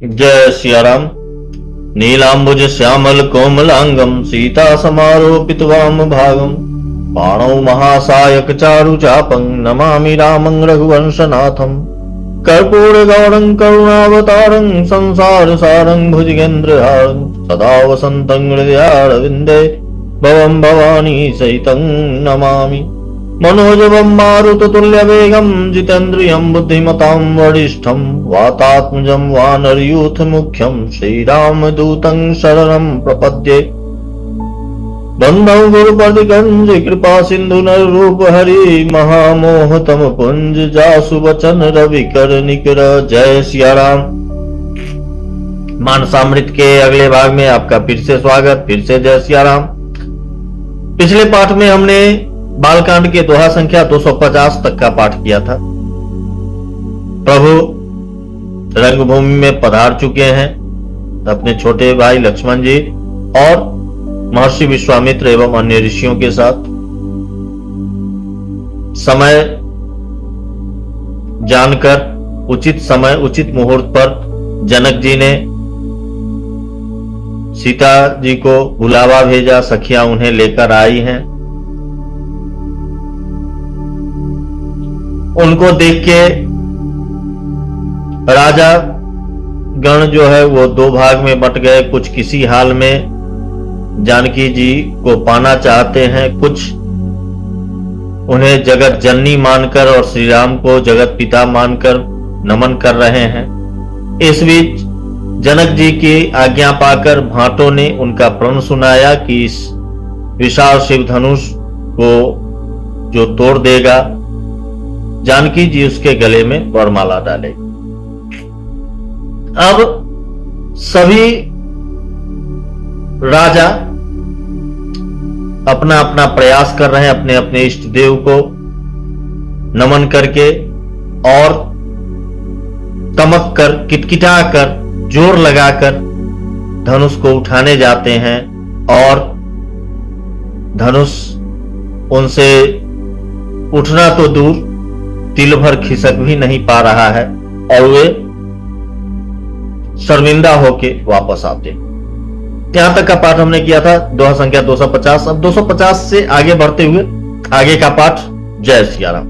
जय सिया राम। नीलांबुज श्यामल कोमलांगम सीता समारोपित वाम भागम बाणौ महासायक चारु चापं नमामि रामं रघुवंशनाथम। कर्पूर गौरं करुणावतारं संसार सारं भुजगेन्द्रहारं सदा वसन्तं हृदयारविन्दे भवं भवानी सहितं नमामि। मनोजवं मारुततुल्यवेगं जितेन्द्रियं बुद्धिमतां वरिष्ठं वातात्मजं वानरयूथमुख्यं श्रीरामदूतं शरणं प्रपद्ये। बन्धौ गुरुपदिकंज कृपा सिंधु नररूप हरि महामोहतम पुंज जासु वचन रवि कर निकर। जय सिया राम। मानसामृत के अगले भाग में आपका फिर से स्वागत, फिर से जय सिया राम। पिछले पाठ में हमने बालकांड के दोहा संख्या 250 तक का पाठ किया था। प्रभु रंगभूमि में पधार चुके हैं अपने छोटे भाई लक्ष्मण जी और महर्षि विश्वामित्र एवं अन्य ऋषियों के साथ। समय जानकर उचित समय उचित मुहूर्त पर जनक जी ने सीता जी को बुलावा भेजा, सखियां उन्हें लेकर आई हैं। उनको देख के राजा गण जो है वो दो भाग में बट गए। कुछ किसी हाल में जानकी जी को पाना चाहते हैं, कुछ उन्हें जगत जननी मानकर और श्री राम को जगत पिता मानकर नमन कर रहे हैं। इस बीच जनक जी की आज्ञा पाकर भाटों ने उनका प्रण सुनाया कि इस विशाल शिव धनुष को जो तोड़ देगा जानकी जी उसके गले में वरमाला डालेगी। अब सभी राजा अपना अपना प्रयास कर रहे हैं अपने अपने इष्ट देव को नमन करके और तमक कर किटकिटा कर जोर लगाकर धनुष को उठाने जाते हैं और धनुष उनसे उठना तो दूर तिल भर खिसक भी नहीं पा रहा है और वे शर्मिंदा होके वापस आते। यहां तक का पाठ हमने किया था दोहा संख्या 250। अब 250 से आगे बढ़ते हुए आगे का पाठ। जय सिया राम।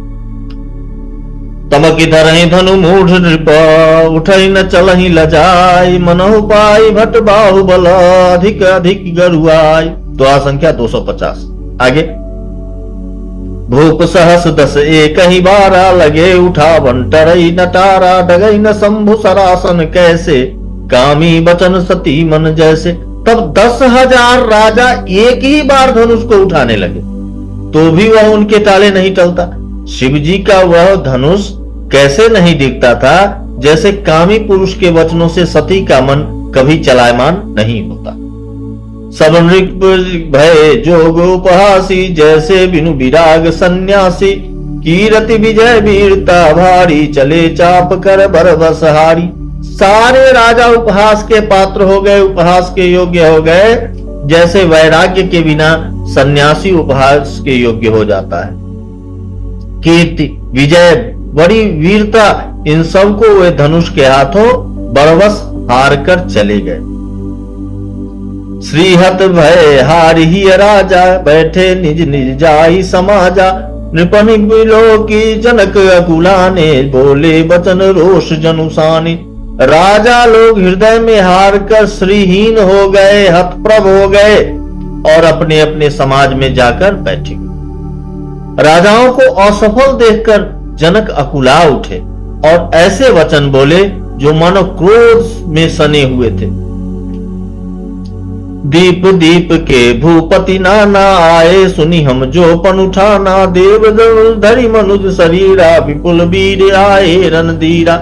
तमक धरहि धनु मूढ़ नृप उठई न चलहि लजाई मनहु पाई भट बाहुबल अधिक अधिक गरुआई। दोहा संख्या 250 आगे। भूप सहस दस एक ही बारा लगे उठा बंटरई नटारा डगई न शंभु सरासन कैसे कामी बचन सती मन जैसे। तब 10,000 राजा एक ही बार धनुष को उठाने लगे तो भी वह उनके टाले नहीं टलता। शिव जी का वह धनुष कैसे नहीं दिखता था जैसे कामी पुरुष के वचनों से सती का मन कभी चलायमान नहीं होता। सब नृप भय जोग उपहासी जैसे बिनु विराग सन्यासी कीरति विजय वीरता भारी चले चाप कर बरबसहारी। सारे राजा उपहास के पात्र हो गए, उपहास के योग्य हो गए जैसे वैराग्य के बिना सन्यासी उपहास के योग्य हो जाता है। कीर्ति विजय बड़ी वीरता इन सब को वे धनुष के हाथों बरबस हार कर चले गए। श्रीहत भय हारि राजा बैठे निज निज जाई समाजा नृपनि बिलो की जनक अकुलाने बोले बचन रोष जनुसानी। राजा लोग हृदय में हार कर श्रीहीन हो गए, हतप्रभ हो गए और अपने अपने समाज में जाकर बैठे। राजाओं को असफल देखकर जनक अकुला उठे और ऐसे वचन बोले जो मानो क्रोध में सने हुए थे। दीप दीप के भूपति नाना आए सुनी हम जो पन उठाना देव धरि मनुज शरीरा विपुल वीर आए रणधीरा।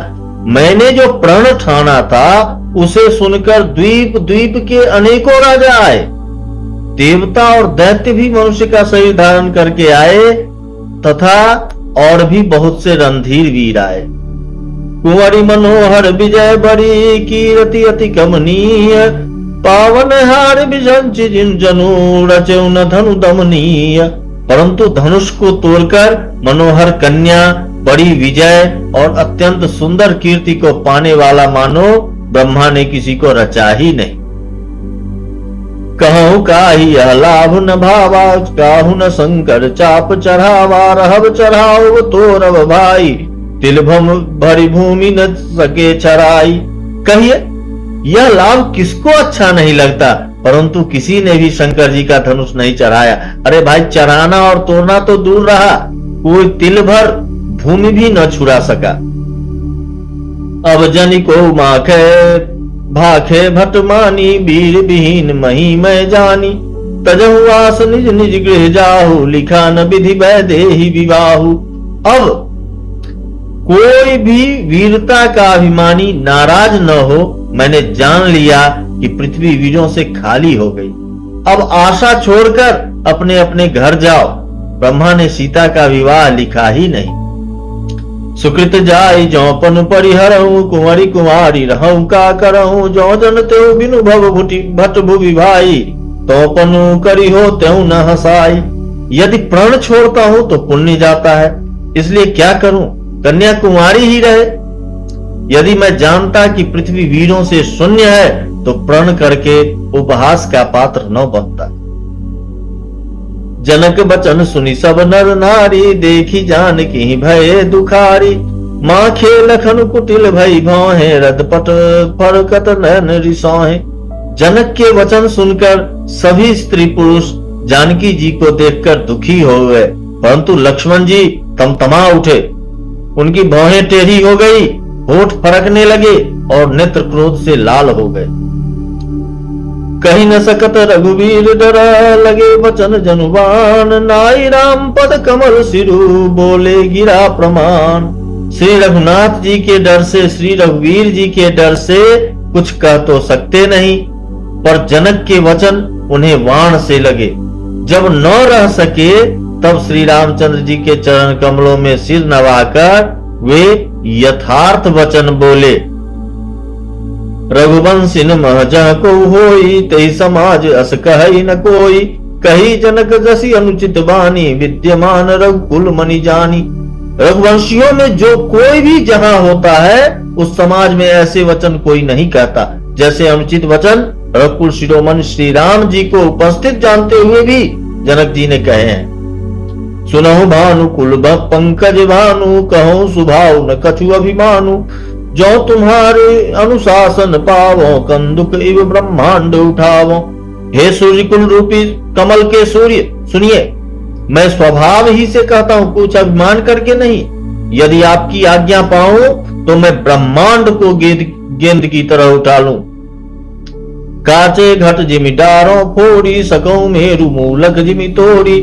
मैंने जो प्रण ठाना था उसे सुनकर द्वीप द्वीप के अनेकों राजा आए। देवता और दैत्य भी मनुष्य का शरीर धारण करके आए तथा और भी बहुत से रणधीर वीर आए। कुंवरी मनोहर विजय बड़ी कीरति अति कमनीय पावन हार बिजंच जिन जनु रचौ न धनु दमनीय। परंतु धनुष को तोड़कर मनोहर कन्या बड़ी विजय और अत्यंत सुंदर कीर्ति को पाने वाला मानो ब्रह्मा ने किसी को रचा ही नहीं। कहूं काहि यह लाभ न भावा, काहू न शंकर चाप चढ़ावा, रहब चढ़ाओ तो रब भाई, तिल भरी भूमि न सके चराई। कहिए यह लाभ किसको अच्छा नहीं लगता, परंतु किसी ने भी शंकर जी का धनुष नहीं चढ़ाया। अरे भाई, चढ़ाना और तोड़ना तो दूर रहा, कोई तिल भर भूमि भी न छुड़ा सका। अब जनि को माखे भाखे भट मानी, वीर विहीन मही मैं जानी, तजहु आस निज निज गृह जाहु, लिखा न विधि वैदेही विवाहु। अब कोई भी वीरता का अभिमानी नाराज न हो, मैंने जान लिया कि पृथ्वी वीरों से खाली हो गई। अब आशा छोड़कर अपने अपने घर जाओ। ब्रह्मा ने सीता का विवाह लिखा ही नहीं। सुकृत जाई जौपन परिहरऊं, कुंवरी कुमारी रहूं का करऊं, जो जन तेऊ बिनु भव भट भुवि भाई, तो पनु करी हो त्यों न हसाई। यदि प्रण छोड़ता हूं तो पुण्य जाता है, इसलिए क्या करूं, कन्या कुमारी ही रहे। यदि मैं जानता कि पृथ्वी वीरों से शून्य है तो प्रण करके उपहास का पात्र न बनता। जनक बचन सुनी सब नर नारी, देखी जानकी भये दुखारी, मां खे लखन कुटिल भई भौहे, रदपट फरकत नयन रिसौहे। जनक के वचन सुनकर सभी स्त्री पुरुष जानकी जी को देखकर दुखी हो गए, परंतु लक्ष्मण जी तमतमा उठे। उनकी भौहें टेढ़ी हो गई, होठ फरकने लगे और नेत्र क्रोध से लाल हो गए। कही न सकत रघुवीर डरा, लगे वचन जनुबान, नाई राम पद कमल सिरु, बोले गिरा प्रमाण। श्री रघुनाथ जी के डर से, श्री रघुवीर जी के डर से कुछ कह तो सकते नहीं, पर जनक के वचन उन्हें वाण से लगे। जब न रह सके तब श्री रामचंद्र जी के चरण कमलों में सिर नवाकर वे यथार्थ वचन बोले। रघुवंशिन महजह को होई, तई समाज अस कहि न कोई, कही जनक जसी अनुचित बानी, विद्यमान रघुकुल मनि जानी। रघुवंशियों में जो कोई भी जहां होता है उस समाज में ऐसे वचन कोई नहीं कहता, जैसे अनुचित वचन रघुकुल शिरोमणि श्री राम जी को उपस्थित जानते हुए भी जनक जी ने कहे हैं। सुनहु भानु कुल पंकज भानु, कहूं सुभाव न कछु अभिमानु, जो तुम्हारे अनुशासन पावो, कंदुक इव ब्रह्मांड उठावो। हे सूर्य कुल रूपी कमल के सूर्य, सुनिए, मैं स्वभाव ही से कहता हूं, कुछ अभिमान करके नहीं। यदि आपकी आज्ञा पाऊं तो मैं ब्रह्मांड को गेंद की तरह उठा लूं। काचे घट जिमि डारो फोड़ी, सकऊं मेरु मूलक जिमि तोड़ी,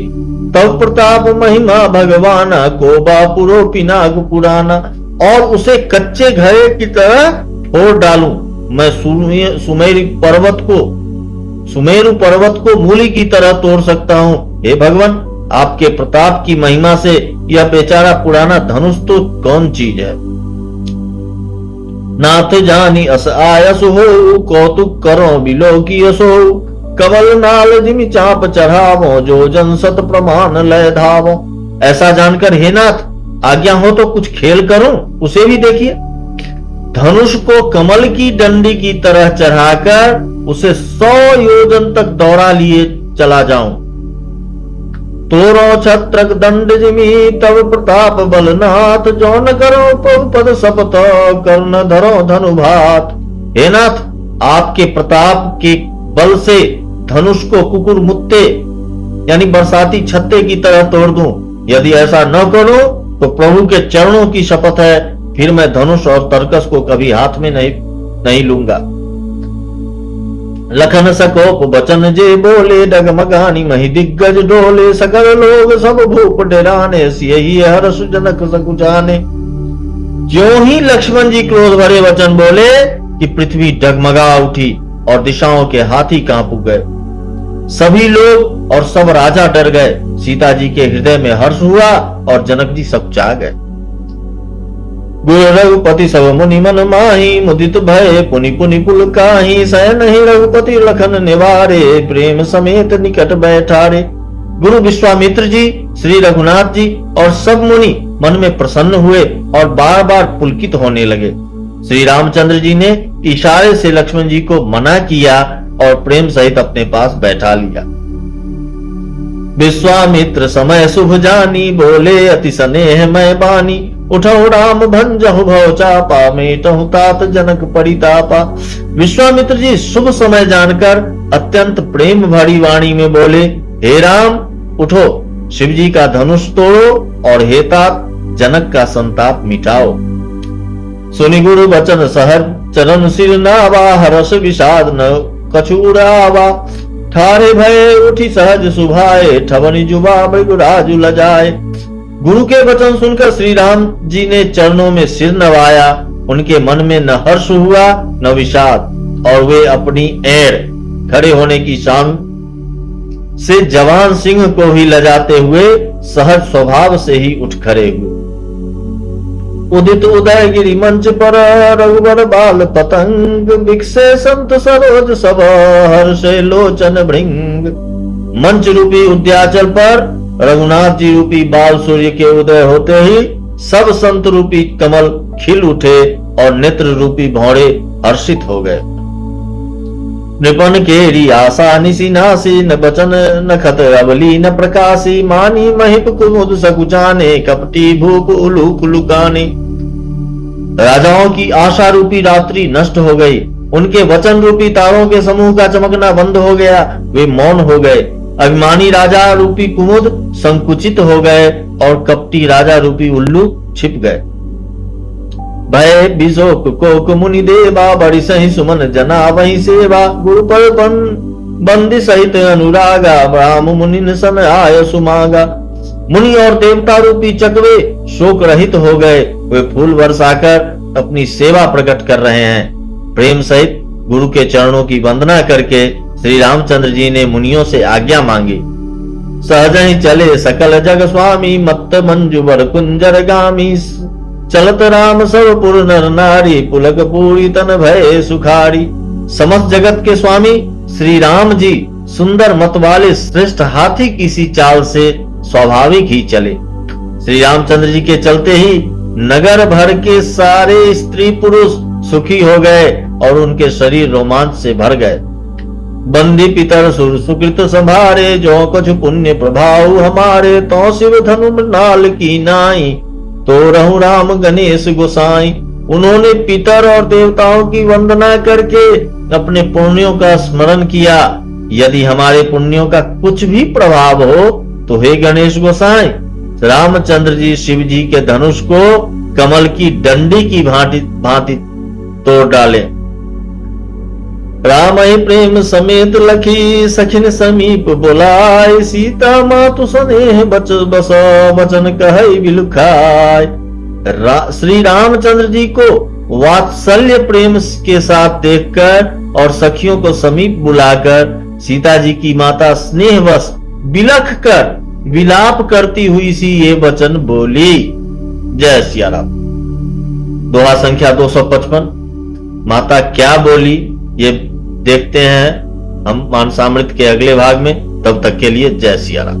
तब प्रताप महिमा भगवाना, को बापुरो पिनाग पुराना। और उसे कच्चे घड़े की तरह फोड़ डालूं। मैं सुमेरु पर्वत को मूली की तरह तोड़ सकता हूं। हे भगवान, आपके प्रताप की महिमा से यह बेचारा पुराना धनुष तो कौन चीज है। नाथ जानी अस आयस हो, कौतुक करो बिलो की असो, कमल नाल जिमि चाप चढ़ावो, जो जन सत प्रमाण लय धावो। ऐसा जानकर हे नाथ, आज्ञा हो तो कुछ खेल करूं, उसे भी देखिए। धनुष को कमल की डंडी की तरह चढ़ाकर उसे 100 योजन तक दौड़ा लिए चला जाऊं। तोरो छत्रक दंड जिमि तब प्रताप बलनाथ, जो न करो पद सपत कर्ण धरो धनुभात। हे नाथ, आपके प्रताप के बल से धनुष को कुकुर मुत्ते यानी बरसाती छत्ते की तरह तोड़ दूं। यदि ऐसा न करूं तो प्रभु के चरणों की शपथ है, फिर मैं धनुष और तरकस को कभी हाथ में नहीं लूंगा। लखन सकोप बचन जे बोले, डगमगानी मही दिग्गज डोले, सकल लोग सब भूप डराने, सियहि हर्ष जनक सकुचाने। ज्यों ही लक्ष्मण जी क्रोध भरे वचन बोले कि पृथ्वी डगमगा उठी और दिशाओं के हाथी कांप गए। सभी लोग और सब राजा डर गए। सीता जी के हृदय में हर्ष हुआ और जनक जी सब चा गए। गुरु रघुपति सब मुनि मन माही, मुदित भय पुनि पुनि पुल काही, सह नहीं रघुपति लखन निवारे, प्रेम समेत निकट बैठारे। गुरु विश्वामित्र जी, श्री रघुनाथ जी और सब मुनि मन में प्रसन्न हुए और बार बार पुलकित होने लगे। श्री रामचंद्र जी ने इशारे से लक्ष्मण जी को मना किया और प्रेम सहित अपने पास बैठा लिया। विश्वामित्र समय शुभ जानी, बोले अति स्नेह मैं बानी। उठो राम भंजहु भव चापा, मेटहु तात जनक परितापा। विश्वामित्र जी शुभ समय जानकर अत्यंत प्रेम भरी वाणी में बोले, हे राम उठो, शिव जी का धनुष तोड़ो और हे तात जनक का संताप मिटाओ। सुनि गुरु वचन सहर, चरण सिर नावा। हरस विषाद न कछुरावा, ठारे भय उठी सहज सुभाए। ठवनी जुबा मृगराजु लजाए। गुरु के वचन सुनकर श्री राम जी ने चरणों में सिर नवाया। उनके मन में न हर्ष हुआ न विषाद, और वे अपनी एड़ खड़े होने की शान से जवान सिंह को ही लजाते हुए सहज स्वभाव से ही उठ खड़े हुए। उदित उदयगिरि मंच पर, रघुवर बाल पतंग। बिकसे संत सरोज सब, हर्षे लोचन भृंग। मंच रूपी उद्याचल पर रघुनाथ जी रूपी बाल सूर्य के उदय होते ही सब संत रूपी कमल खिल उठे और नेत्र रूपी भौरे हर्षित हो गए। नृपन केरी आशा निसी नासी, न बचन न खत अबली न प्रकाशी। मानी महिप कुमुद सकुचाने, कपटी भूप उलूक लुकाने। राजाओं की आशा रूपी रात्रि नष्ट हो गई। उनके वचन रूपी तारों के समूह का चमकना बंद हो गया। वे मौन हो गए। अभिमानी राजा रूपी कुमुद संकुचित हो गए और कपटी राजा रूपी उल्लू छिप गए। भय बिशोक कोक मुनि देवा, बड़ी सही सुमन जना वही सेवा। गुरु पर बंदी सहित अनुरागा, ब्राह्म मुनि सन आय सुमागा। मुनि और देवता रूपी चकवे शोक रहित हो गए। वे फूल बरसाकर अपनी सेवा प्रकट कर रहे हैं। प्रेम सहित गुरु के चरणों की वंदना करके श्री रामचंद्र जी ने मुनियों से आज्ञा मांगी। सहज ही चले सकल जग स्वामी, मत्त मंजु बर कुंजर गामी। चलत राम सब पुर नर नारी, पुलक पूरी तन भय सुखारी। समस्त जगत के स्वामी श्री राम जी सुंदर मत वाले श्रेष्ठ हाथी की सी चाल से स्वाभाविक ही चले। श्री रामचंद्र जी के चलते ही नगर भर के सारे स्त्री पुरुष सुखी हो गए और उनके शरीर रोमांच से भर गए। बंदी पितर सुर सुकृत संभारे, जो कुछ पुण्य प्रभाव हमारे। तो शिव धनु नाल की नाई, तो रहु राम गणेश गोसाई। उन्होंने पितर और देवताओं की वंदना करके अपने पुण्यों का स्मरण किया। यदि हमारे पुण्यों का कुछ भी प्रभाव हो तो हे गणेश गोसाई, रामचंद्र जी शिव जी के धनुष को कमल की डंडी की भांति तोड़ डाले। राम प्रेम समेत लखी, सखिन समीप बुलाए। सीता मातु स्नेह बच बस, वचन कहई बिलुखाय। श्री रामचंद्र जी को वात्सल्य प्रेम के साथ देखकर और सखियों को समीप बुलाकर सीता जी की माता स्नेहवश बिलख कर विलाप करती हुई सी ये वचन बोली। जय सिया राम। दोहा संख्या 255। माता क्या बोली ये देखते हैं हम मानसामृत के अगले भाग में। तब तक के लिए जय सिया राम।